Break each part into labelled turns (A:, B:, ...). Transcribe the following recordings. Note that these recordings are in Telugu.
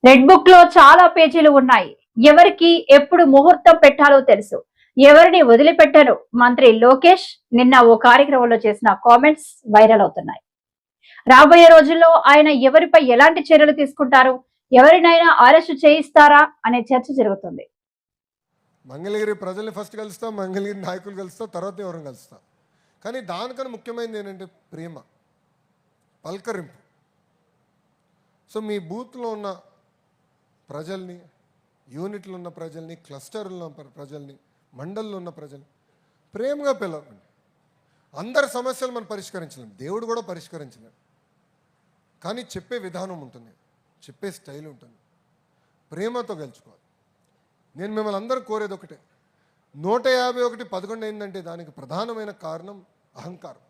A: రెడ్ బుక్ లో చాలా పేజీలు ఉన్నాయి. ఎవరికి ఎప్పుడు ముహూర్తం పెట్టాలో తెలుసు. ఎవరిని వదిలిపెట్టరు. మంత్రి లోకేష్ నిన్న ఓ కార్యక్రమంలో చేసిన కామెంట్స్ వైరల్ అవుతున్నాయి. రాబోయే రోజుల్లో ఆయన ఎవరిపై ఎలాంటి చర్యలు తీసుకుంటారు, ఎవరినైనా అరెస్టు చేయిస్తారా అనే చర్చ జరుగుతుంది.
B: మంగళగిరి ప్రజల్ని ఫస్ట్ కలుస్తా, మంగళగిరి నాయకులు కలుస్తా, తర్వాత ఎవరిని కలుస్తా. కానీ దానికన్నా ముఖ్యమైనది ఏంటంటే ప్రేమ, పలకరింపు. సో మీ బూత్లో ఉన్న ప్రజల్ని, యూనిట్లో ఉన్న ప్రజల్ని, క్లస్టర్లో ఉన్న ప్రజల్ని, మండల్లో ఉన్న ప్రజల్ని ప్రేమగా పిలవండి. అందరి సమస్యలు మనం పరిష్కరించలేం, దేవుడు కూడా పరిష్కరించలేం. కానీ చెప్పే విధానం ఉంటుంది, చెప్పే స్టైల్ ఉంటుంది. ప్రేమతో గెలుచుకోవాలి. నేను మిమ్మల్ని అందరూ కోరేది ఒకటే, 151 అయిందంటే దానికి ప్రధానమైన కారణం అహంకారం.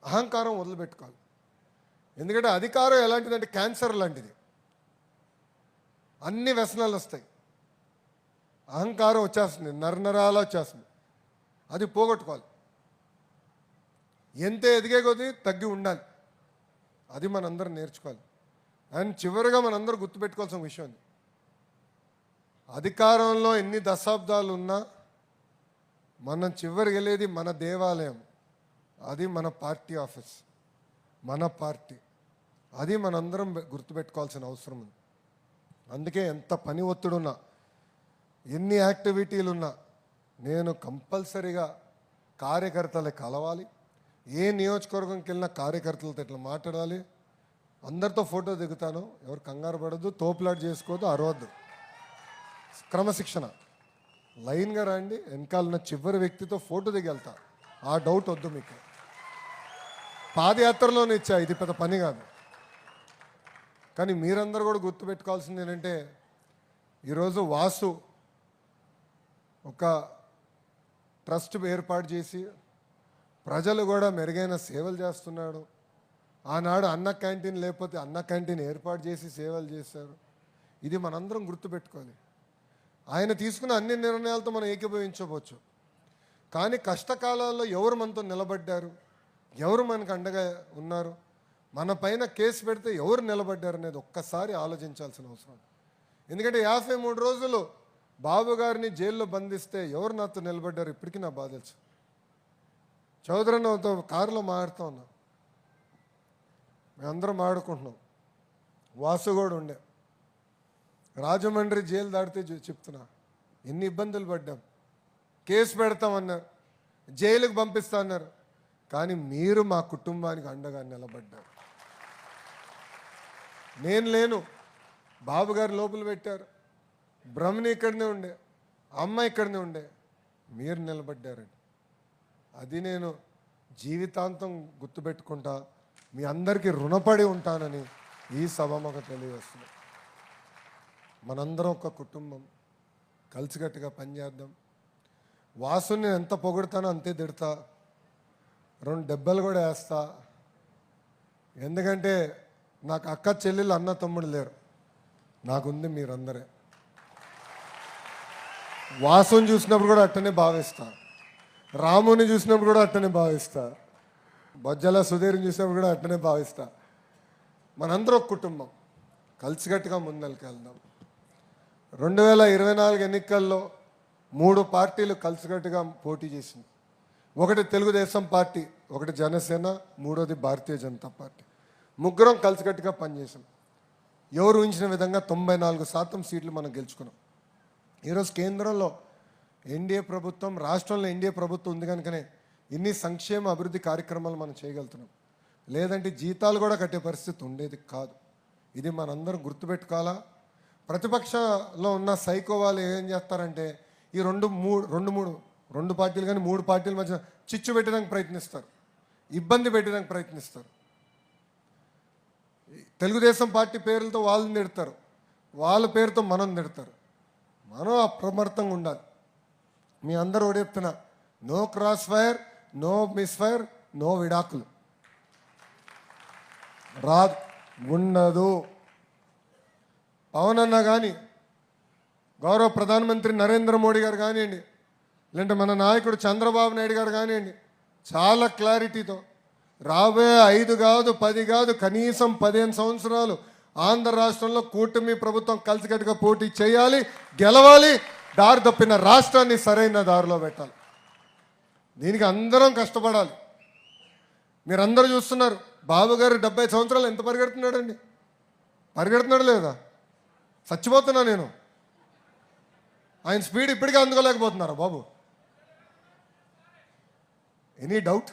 B: అహంకారం వదిలిపెట్టుకోవాలి. ఎందుకంటే అధికారం ఎలాంటిదంటే క్యాన్సర్ లాంటిది, అన్ని వ్యసనాలు వస్తాయి. అహంకారం వచ్చేస్తుంది, నరనరాలు వచ్చేస్తుంది. అది పోగొట్టుకోవాలి. ఎంత ఎదిగే కొద్దీ తగ్గి ఉండాలి. అది మనందరం నేర్చుకోవాలి. అండ్ చివరిగా మనందరూ గుర్తుపెట్టుకోవాల్సిన విషయం అది, అధికారంలో ఎన్ని దశాబ్దాలు ఉన్నా మనం చివరికి వెళ్ళేది మన దేవాలయం, అది మన పార్టీ ఆఫీస్, మన పార్టీ. అది మనందరం గుర్తుపెట్టుకోవాల్సిన అవసరం ఉంది. అందుకే ఎంత పని ఒత్తిడున్నా, ఎన్ని యాక్టివిటీలున్నా నేను కంపల్సరీగా కార్యకర్తలు కలవాలి. ఏ నియోజకవర్గంకి వెళ్ళినా కార్యకర్తలతో ఇట్లా మాట్లాడాలి. అందరితో ఫోటో దిగుతాను, ఎవరు కంగారు పడద్దు, తోపులాట చేసుకోవద్దు, అరవద్దు. క్రమశిక్షణ, లైన్గా రండి. వెనకాలన్న చివరి వ్యక్తితో ఫోటో దిగి వెళ్తా, ఆ డౌట్ వద్దు మీకు. పాదయాత్రలోనే ఇచ్చా, ఇది పెద్ద పని కాదు. కానీ మీరందరూ కూడా గుర్తుపెట్టుకోవాల్సింది ఏంటంటే, ఈరోజు వాసు ఒక ట్రస్ట్ ఏర్పాటు చేసి ప్రజలు కూడా మెరుగైన సేవలు చేస్తున్నాడు. ఆనాడు అన్న క్యాంటీన్ లేకపోతే అన్న క్యాంటీన్ ఏర్పాటు చేసి సేవలు చేశారు. ఇది మనందరం గుర్తుపెట్టుకోవాలి. ఆయన తీసుకున్న అన్ని నిర్ణయాలతో మనం ఏకీభవించవచ్చు, కానీ కష్టకాలాల్లో ఎవరు మనతో నిలబడ్డారు, ఎవరు మనకు అండగా ఉన్నారు, మన పైన కేసు పెడితే ఎవరు నిలబడ్డారు అనేది ఒక్కసారి ఆలోచించాల్సిన అవసరం. ఎందుకంటే 53 రోజులు బాబు గారిని జైల్లో బంధిస్తే ఎవరు నాతో నిలబడ్డారు ఇప్పటికీ నా బాధ తెలుసు. చౌదరన్నతో కారులో మాట్లాడుతూ ఉన్నాం, మేమందరం ఆడుకుంటున్నాం. వాసు కూడా ఉండే, రాజమండ్రి జైలు దాటితే చెప్తున్నా ఎన్ని ఇబ్బందులు పడ్డాం. కేసు పెడతామన్నారు, జైలుకు పంపిస్తా అన్నారు, కానీ మీరు మా కుటుంబానికి అండగా నిలబడ్డారు. నేను లేను, బాబు గారు లోపల పెట్టారు, బ్రహ్మని ఇక్కడనే ఉండే, అమ్మ ఇక్కడనే ఉండే, మీరు నిలబడ్డారండి. అది నేను జీవితాంతం గుర్తుపెట్టుకుంటా, మీ అందరికీ రుణపడి ఉంటానని ఈ సభకు తెలియజేస్తున్నాను. మనందరం ఒక కుటుంబం, కలిసికట్టుగా పనిచేద్దాం. వాసుని ఎంత పొగుడతానో అంతే తిడతా, 2 దెబ్బలు కూడా వేస్తా. ఎందుకంటే నాకు అక్క చెల్లెలు అన్న తమ్ముడు లేరు, నాకుంది మీరందరే. వాసుని చూసినప్పుడు కూడా అట్టనే భావిస్తా, రాముని చూసినప్పుడు కూడా అట్టనే భావిస్తా, బొజ్జల సుధీర్ని చూసినప్పుడు కూడా అట్టనే భావిస్తా. మనందరం ఒక కుటుంబం, కలిసికట్టుగా ముందరికి వెళ్దాం. 2024 ఎన్నికల్లో 3 పార్టీలు కలిసికట్టుగా పోటీ చేసింది. ఒకటి తెలుగుదేశం పార్టీ, ఒకటి జనసేన, మూడోది భారతీయ జనతా పార్టీ. ముగ్గురం కలిసికట్టుగా పనిచేసాం. ఎవరు ఊహించిన విధంగా 94% సీట్లు మనం గెలుచుకున్నాం. ఈరోజు కేంద్రంలో ఎన్డీఏ ప్రభుత్వం, రాష్ట్రంలో ఎన్డీఏ ప్రభుత్వం ఉంది కనుకనే ఇన్ని సంక్షేమ అభివృద్ధి కార్యక్రమాలు మనం చేయగలుగుతున్నాం. లేదంటే జీతాలు కూడా కట్టే పరిస్థితి ఉండేది కాదు. ఇది మనందరం గుర్తుపెట్టుకోవాలా. ప్రతిపక్షంలో ఉన్న సైకో వాళ్ళు ఏం చేస్తారంటే, ఈ రెండు పార్టీలు కానీ 3 పార్టీల మధ్య చిచ్చు పెట్టడానికి ప్రయత్నిస్తారు, ఇబ్బంది పెట్టడానికి ప్రయత్నిస్తారు. తెలుగుదేశం పార్టీ పేర్లతో వాళ్ళని తిడతారు, వాళ్ళ పేరుతో మనం తిడతారు. మనం అప్రమత్తంగా ఉండాలి. మీ అందరూ ఒకటి చెప్తున్నా, no crossfire, no misfire, no విడాకులు. రాదు, ఉండదు. పవన్ అన్న కానీ, గౌరవ ప్రధానమంత్రి నరేంద్ర మోడీ గారు కానివ్వండి, లేదంటే మన నాయకుడు చంద్రబాబు నాయుడు గారు కానివ్వండి, చాలా క్లారిటీతో రాబోయే 5 కాదు 10 కాదు, కనీసం 15 సంవత్సరాలు ఆంధ్ర రాష్ట్రంలో కూటమి ప్రభుత్వం కలిసికట్టుగా పోటీ చేయాలి, గెలవాలి, దారి తప్పిన రాష్ట్రాన్ని సరైన దారిలో పెట్టాలి. దీనికి అందరం కష్టపడాలి. మీరందరూ చూస్తున్నారు, బాబు గారు 70 సంవత్సరాలు ఎంత పరిగెడుతున్నాడండి? పరిగెడుతున్నాడు లేదా? చచ్చిపోతున్నా నేను. ఆయన స్పీడ్ ఇప్పటికే అందుకోలేకపోతున్నారా బాబు? Any doubt?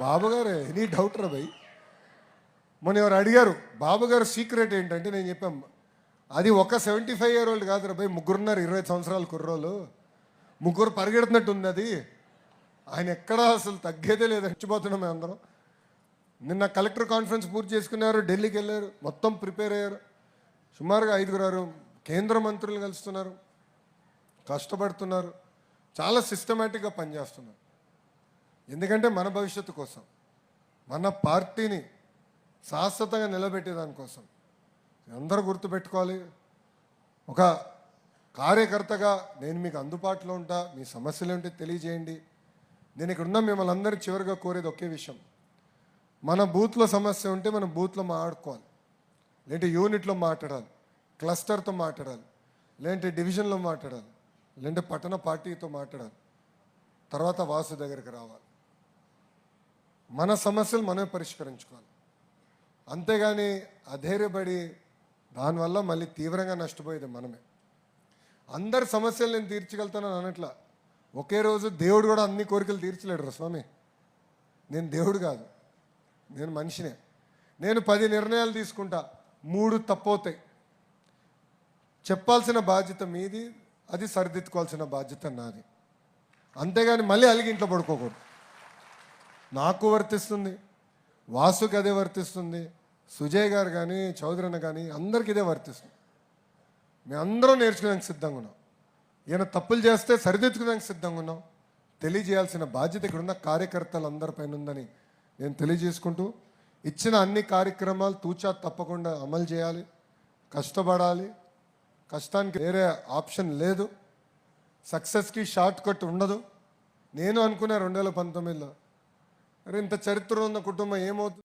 B: బాబు గారు ఎనీ డౌట్ రా భయ్. మొన్న ఎవరు అడిగారు బాబు గారు సీక్రెట్ ఏంటంటే నేను చెప్పాను, అది ఒక 75 year old కాదు రా భయ్, ముగ్గురున్నారు 20 సంవత్సరాల కుర్రోళ్ళు, ముగ్గురు పరిగెడుతున్నట్టు ఉంది అది. ఆయన ఎక్కడా అసలు తగ్గేదే లేదు, చచ్చిపోతున్నాం మేము అందరం. నిన్న కలెక్టర్ కాన్ఫరెన్స్ పూర్తి చేసుకున్నారు, ఢిల్లీకి వెళ్ళారు, మొత్తం ప్రిపేర్ అయ్యారు. సుమారుగా 5 కేంద్ర మంత్రులు కలుస్తున్నారు, కష్టపడుతున్నారు, చాలా సిస్టమేటిక్గా పనిచేస్తున్నారు. ఎందుకంటే మన భవిష్యత్తు కోసం, మన పార్టీని శాశ్వతంగా నిలబెట్టేదానికోసం. అందరూ గుర్తుపెట్టుకోవాలి, ఒక కార్యకర్తగా నేను మీకు అందుబాటులో ఉంటా, మీ సమస్యలు ఏంటో తెలియజేయండి. నేను ఇక్కడ ఉన్న మిమ్మల్ని అందరూ చివరిగా కోరేది ఒకే విషయం, మన బూత్లో సమస్య ఉంటే మనం బూత్లో మాట్లాడుకోవాలి, లేదంటే యూనిట్లో మాట్లాడాలి, క్లస్టర్తో మాట్లాడాలి, లేదంటే డివిజన్లో మాట్లాడాలి, లేదంటే పట్టణ పార్టీతో మాట్లాడాలి, తర్వాత వాసు దగ్గరికి రావాలి. మన సమస్యలు మనమే పరిష్కరించుకోవాలి. అంతేగాని అధైర్యపడి దానివల్ల మళ్ళీ తీవ్రంగా నష్టపోయేది మనమే. అందరి సమస్యలు నేను తీర్చగలుగుతానని అనట్లా. ఒకే రోజు దేవుడు కూడా అన్ని కోరికలు తీర్చలేడు రా స్వామి. నేను దేవుడు కాదు, నేను మనిషినే. నేను 10 నిర్ణయాలు తీసుకుంటా, 3 తప్పవుతాయి. చెప్పాల్సిన బాధ్యత మీది, అది సరిదిద్దుకోవాల్సిన బాధ్యత నాది. అంతేగాని మళ్ళీ అలిగి ఇంట్లో పడుకోకూడదు. నాకు వర్తిస్తుంది, వాసుకి అదే వర్తిస్తుంది, సుజయ్ గారు కానీ చౌదరన్న కానీ అందరికీ ఇదే వర్తిస్తుంది. మేము అందరం నేర్చుకోవడానికి సిద్ధంగా ఉన్నాం. ఈయన తప్పులు చేస్తే సరిదిద్దుకోవడానికి సిద్ధంగా ఉన్నాం. తెలియజేయాల్సిన బాధ్యత ఇక్కడున్న కార్యకర్తలందరిపైన ఉందని నేను తెలియజేసుకుంటూ, ఇచ్చిన అన్ని కార్యక్రమాలు తూచా తప్పకుండా అమలు చేయాలి, కష్టపడాలి. కష్టానికి వేరే ఆప్షన్ లేదు. సక్సెస్కి షార్ట్ కట్ ఉండదు. నేను అనుకున్నా 2019లో, అరే ఇంత చరిత్ర ఉన్న కుటుంబం ఏమవుతుంది.